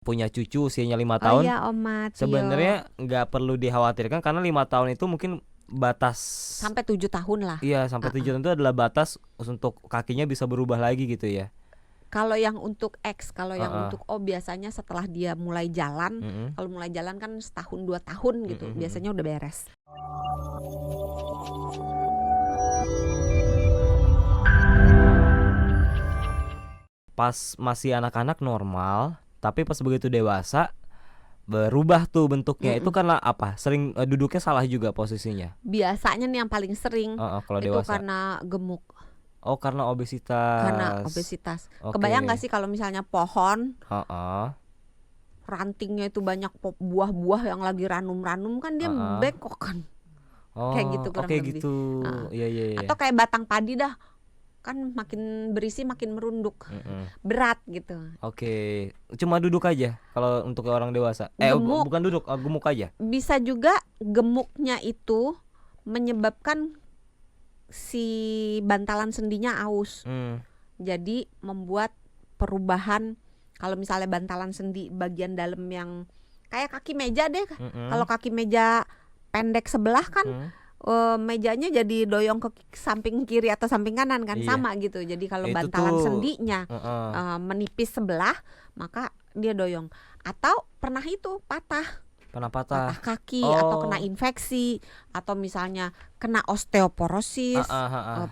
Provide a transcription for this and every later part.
punya cucu usianya 5 Oh tahun, iya Om Matio. sebenarnya nggak perlu dikhawatirkan karena 5 tahun itu mungkin batas. Sampai 7 tahun lah. Iya, sampai 7 tahun itu adalah batas untuk kakinya bisa berubah lagi gitu ya. Kalau yang untuk X, kalau yang Heeh. untuk O biasanya setelah dia mulai jalan. Mm-mm. Kalau mulai jalan kan setahun 2 tahun gitu, Mm-mm. biasanya udah beres. Pas masih anak-anak normal, tapi pas begitu dewasa berubah tuh bentuknya. Itu karena apa? Sering duduknya salah juga posisinya. Biasanya nih yang paling sering Kalau itu dewasa. karena gemuk. Oh, karena obesitas. Karena obesitas. Oke. Kebayang gak sih kalau misalnya pohon Heeh. rantingnya itu banyak buah-buah yang lagi ranum-ranum kan dia bengkok kan. Oh, Kayak gitu kurang lebih. gitu. Iya. Atau kayak batang padi dah, kan makin berisi makin merunduk. Berat gitu. Oke. Cuma duduk aja kalau untuk orang dewasa. Gemuk. Bukan duduk, gemuk aja. Bisa juga gemuknya itu menyebabkan si bantalan sendinya aus. Jadi membuat perubahan. Kalau misalnya bantalan sendi bagian dalam yang kayak kaki meja deh. Kalau kaki meja pendek sebelah kan mejanya jadi doyong ke samping kiri atau samping kanan kan. Iya. Sama gitu. Jadi kalau bantalan sendinya menipis sebelah, maka dia doyong. Atau pernah itu patah kaki atau kena infeksi atau misalnya kena osteoporosis.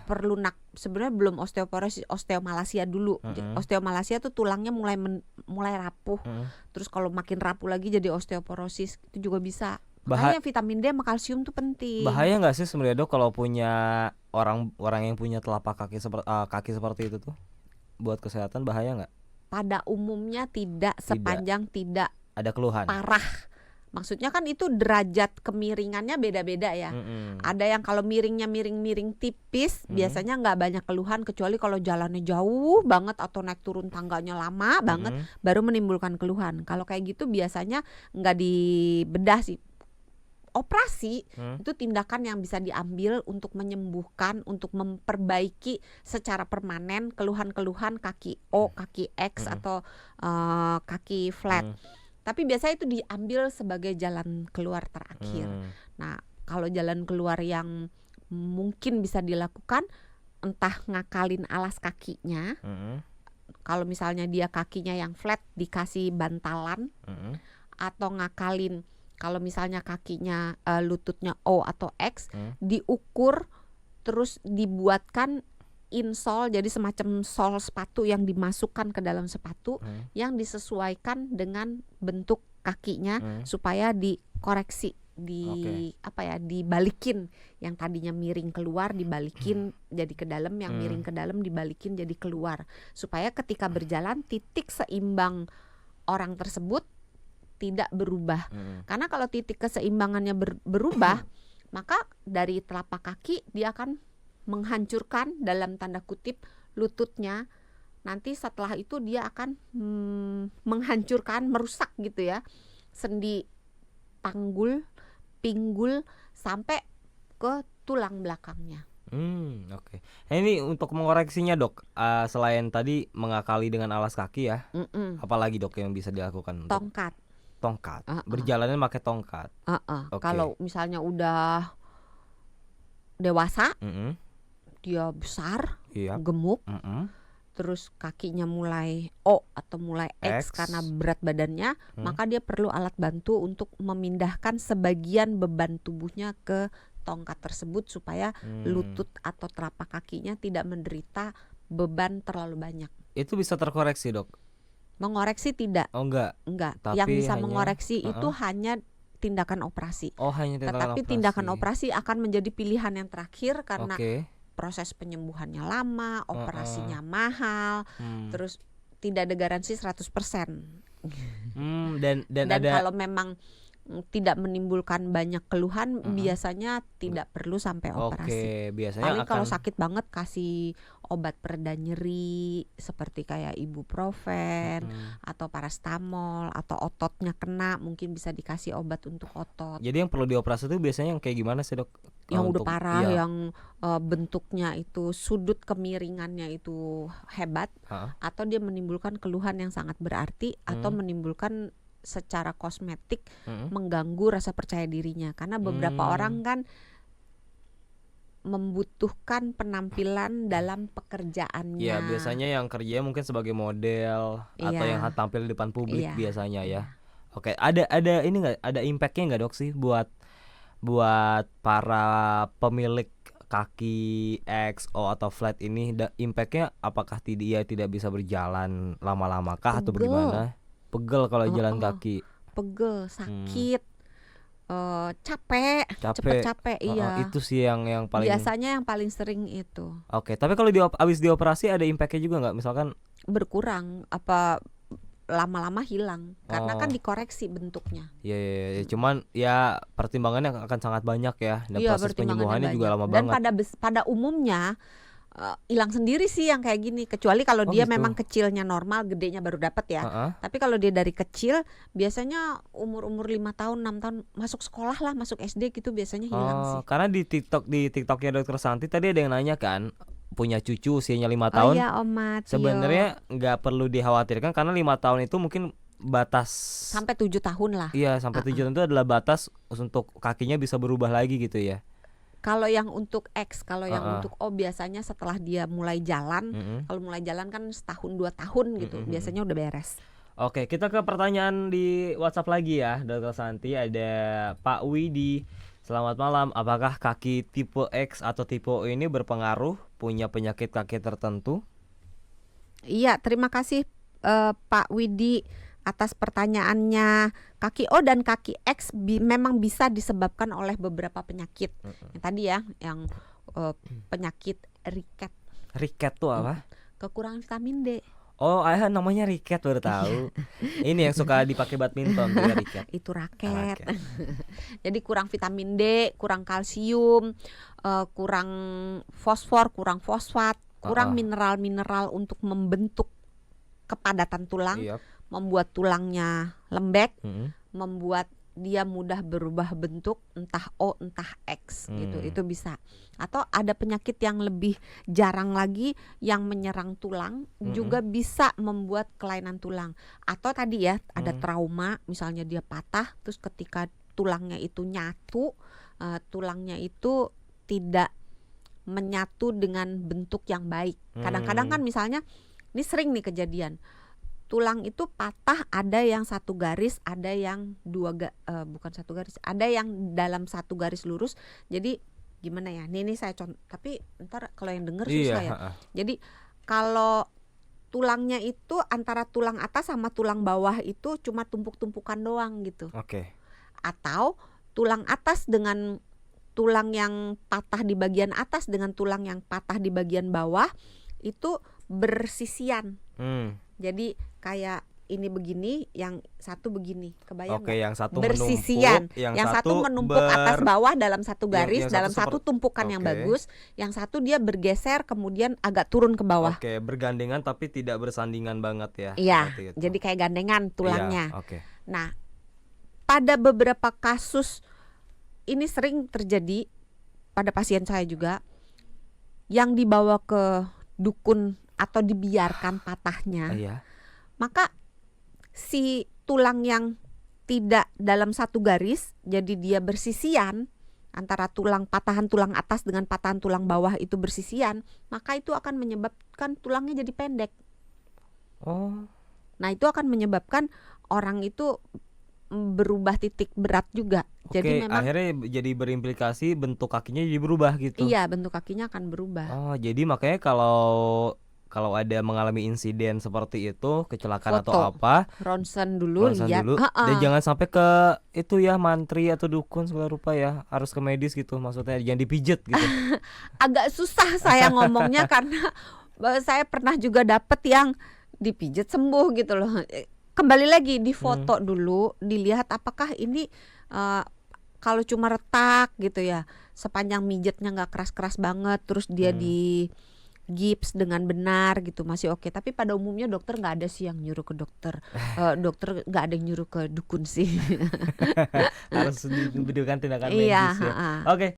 Perlu sebenarnya belum osteoporosis, osteomalasia dulu. Osteomalasia tuh tulangnya mulai rapuh. Terus kalau makin rapuh lagi jadi osteoporosis, itu juga bisa. Makanya vitamin D sama kalsium tuh penting. Bahaya nggak sih sebenarnya Dok kalau punya orang yang punya telapak kaki seperti itu tuh buat kesehatan, bahaya nggak? Pada umumnya tidak sepanjang tidak ada keluhan parah. Maksudnya kan itu derajat kemiringannya beda-beda ya. Ada yang kalau miringnya miring-miring tipis, biasanya nggak banyak keluhan, kecuali kalau jalannya jauh banget atau naik turun tangganya lama banget, baru menimbulkan keluhan. Kalau kayak gitu biasanya nggak dibedah sih. Operasi itu tindakan yang bisa diambil untuk menyembuhkan, untuk memperbaiki secara permanen keluhan-keluhan kaki O, kaki X atau kaki flat. Tapi biasanya itu diambil sebagai jalan keluar terakhir. Nah, kalau jalan keluar yang mungkin bisa dilakukan, entah ngakalin alas kakinya. Kalau misalnya dia kakinya yang flat dikasih bantalan, atau ngakalin kalau misalnya kakinya lututnya O atau X, diukur terus dibuatkan insole, jadi semacam sol sepatu yang dimasukkan ke dalam sepatu yang disesuaikan dengan bentuk kakinya supaya dikoreksi, dibalikin yang tadinya miring keluar dibalikin jadi ke dalam, yang miring ke dalam dibalikin jadi keluar, supaya ketika berjalan titik seimbang orang tersebut tidak berubah. Karena kalau titik keseimbangannya berubah, maka dari telapak kaki dia akan menghancurkan dalam tanda kutip lututnya. Nanti setelah itu dia akan menghancurkan, merusak gitu ya, sendi panggul, pinggul sampai ke tulang belakangnya. Oke. Nah, ini untuk mengoreksinya Dok, selain tadi mengakali dengan alas kaki ya, apalagi Dok yang bisa dilakukan? Tongkat. Berjalannya pakai tongkat. Kalau misalnya udah dewasa, dia besar, gemuk, terus kakinya mulai O atau mulai X karena berat badannya, maka dia perlu alat bantu untuk memindahkan sebagian beban tubuhnya ke tongkat tersebut supaya lutut atau telapak kakinya tidak menderita beban terlalu banyak. Itu bisa terkoreksi Dok? Mengoreksi tidak. Oh enggak. Tapi yang bisa mengoreksi itu hanya tindakan operasi. Tetapi tindakan operasi akan menjadi pilihan yang terakhir karena proses penyembuhannya lama, operasinya mahal, terus tidak ada garansi 100%. Dan ada, kalau memang tidak menimbulkan banyak keluhan, Mm-mm. biasanya tidak perlu sampai operasi. Oke, biasanya Paling kalau akan sakit banget kasih obat pereda nyeri seperti kayak ibuprofen Mm-mm. atau parastamol, atau ototnya kena mungkin bisa dikasih obat untuk otot. Jadi yang perlu dioperasi itu biasanya yang kayak gimana sih, Dok? Yang udah Untuk parah, iya, yang bentuknya itu sudut kemiringannya itu hebat, heeh. atau dia menimbulkan keluhan yang sangat berarti, atau Hmm. menimbulkan secara kosmetik Mm-mm. mengganggu rasa percaya dirinya. Karena beberapa orang kan membutuhkan penampilan dalam pekerjaannya. Ya, biasanya yang kerja mungkin sebagai model atau yang Iya, tampil di depan publik iya, biasanya ya. iya. Oke, ada ini nggak, ada impactnya nggak, Dok, sih buat para pemilik kaki XO atau flat ini? Impactnya apakah dia tidak bisa berjalan lama-lama kah atau Pegel, bagaimana? Pegel kalau jalan Heeh, kaki. pegel, Hmm, sakit, capek, cepet capek. capek. Heeh, Iya, itu sih yang paling. biasanya yang paling sering itu Oke, tapi kalau abis dioperasi ada impactnya juga nggak? Misalkan, berkurang, apa lama-lama hilang karena kan oh, dikoreksi bentuknya. ya, cuman ya pertimbangannya akan sangat banyak ya, dan Iya, proses pertimbangannya penyembuhannya juga banyak. lama Dan banget. pada umumnya hilang sendiri sih yang kayak gini, kecuali kalau Oh dia gitu. memang kecilnya normal, gedenya baru dapat ya. Heeh. Tapi kalau dia dari kecil, biasanya umur 5 tahun, 6 tahun masuk sekolah lah, masuk SD gitu biasanya hilang Oh, sih. karena di TikToknya Dokter Santi tadi ada yang nanya kan, punya cucu usianya 5 Oh tahun. iya, Om Matio. Sebenarnya nggak perlu dikhawatirkan karena 5 tahun itu mungkin batas. Sampai 7 tahun lah. Iya, sampai 7 tahun itu adalah batas untuk kakinya bisa berubah lagi gitu ya. Kalau yang untuk X, kalau yang Heeh. untuk O biasanya setelah dia mulai jalan. Mm-mm. Kalau mulai jalan kan setahun 2 tahun gitu, Mm-mm. biasanya udah beres. Oke, kita ke pertanyaan di WhatsApp lagi ya, Dokter Santi. Ada Pak Widi. Selamat malam. Apakah kaki tipe X atau tipe O ini berpengaruh punya penyakit kaki tertentu? Iya, terima kasih Pak Widi atas pertanyaannya. Kaki O dan kaki X memang bisa disebabkan oleh beberapa penyakit. Yang tadi ya, yang penyakit riket, Riket tuh apa? kekurangan vitamin D. Oh, namanya riket, baru tahu. Ini yang suka dipakai badminton tuh ya, riket. Itu raket. Raket. Jadi kurang vitamin D, kurang kalsium, kurang fosfor, kurang fosfat, kurang mineral-mineral untuk membentuk kepadatan tulang, Iya. membuat tulangnya lembek, Mm-mm. membuat dia mudah berubah bentuk, entah O entah X gitu. Itu bisa. Atau ada penyakit yang lebih jarang lagi yang menyerang tulang, juga bisa membuat kelainan tulang. Atau tadi ya ada trauma, misalnya dia patah, terus ketika tulangnya itu nyatu, tulangnya itu tidak menyatu dengan bentuk yang baik. Kadang-kadang kan misalnya, ini sering nih kejadian, tulang itu patah, ada yang satu garis, ada yang bukan satu garis, ada yang dalam satu garis lurus. Jadi gimana ya? Ini saya contoh, tapi ntar kalau yang denger susah ya. Jadi kalau tulangnya itu antara tulang atas sama tulang bawah itu cuma tumpuk-tumpukan doang gitu. Oke. Atau tulang atas dengan tulang yang patah di bagian atas dengan tulang yang patah di bagian bawah itu bersisian. Jadi kayak ini begini, yang satu begini, kebayang Oke, nggak? yang satu Bersisian, menumpuk, yang satu menumpuk atas bawah dalam satu garis, yang dalam satu satu tumpukan yang Oke. bagus, yang satu dia bergeser kemudian agak turun ke bawah. Oke, bergandengan tapi tidak bersandingan banget ya. Iya, seperti itu. jadi kayak gandengan tulangnya. Iya, oke. Nah, pada beberapa kasus ini sering terjadi pada pasien saya juga, yang dibawa ke dukun atau dibiarkan patahnya. Iya. Maka si tulang yang tidak dalam satu garis, jadi dia bersisian, antara patahan tulang atas dengan patahan tulang bawah itu bersisian, maka itu akan menyebabkan tulangnya jadi pendek. Oh. Nah, itu akan menyebabkan orang itu berubah titik berat juga. Oke, Jadi memang akhirnya jadi berimplikasi bentuk kakinya jadi berubah gitu. iya, bentuk kakinya akan berubah. Oh, jadi makanya kalau ada mengalami insiden seperti itu, kecelakaan atau Foto. apa, Ronsen dulu, ronsen lihat. dulu. Dan jangan sampai ke itu ya, mantri atau dukun segala rupa ya, harus ke medis gitu, maksudnya jangan dipijet gitu. Agak susah saya ngomongnya karena saya pernah juga dapet yang dipijet sembuh gitu loh. kembali lagi di foto dulu, dilihat apakah ini kalau cuma retak gitu ya, sepanjang mijetnya nggak keras-keras banget, terus dia di gips dengan benar gitu, masih oke. Tapi pada umumnya dokter nggak ada sih yang nyuruh ke dokter, dokter nggak ada yang nyuruh ke dukun sih. Harus diberikan tindakan Iya, medis ya. heeh. Oke.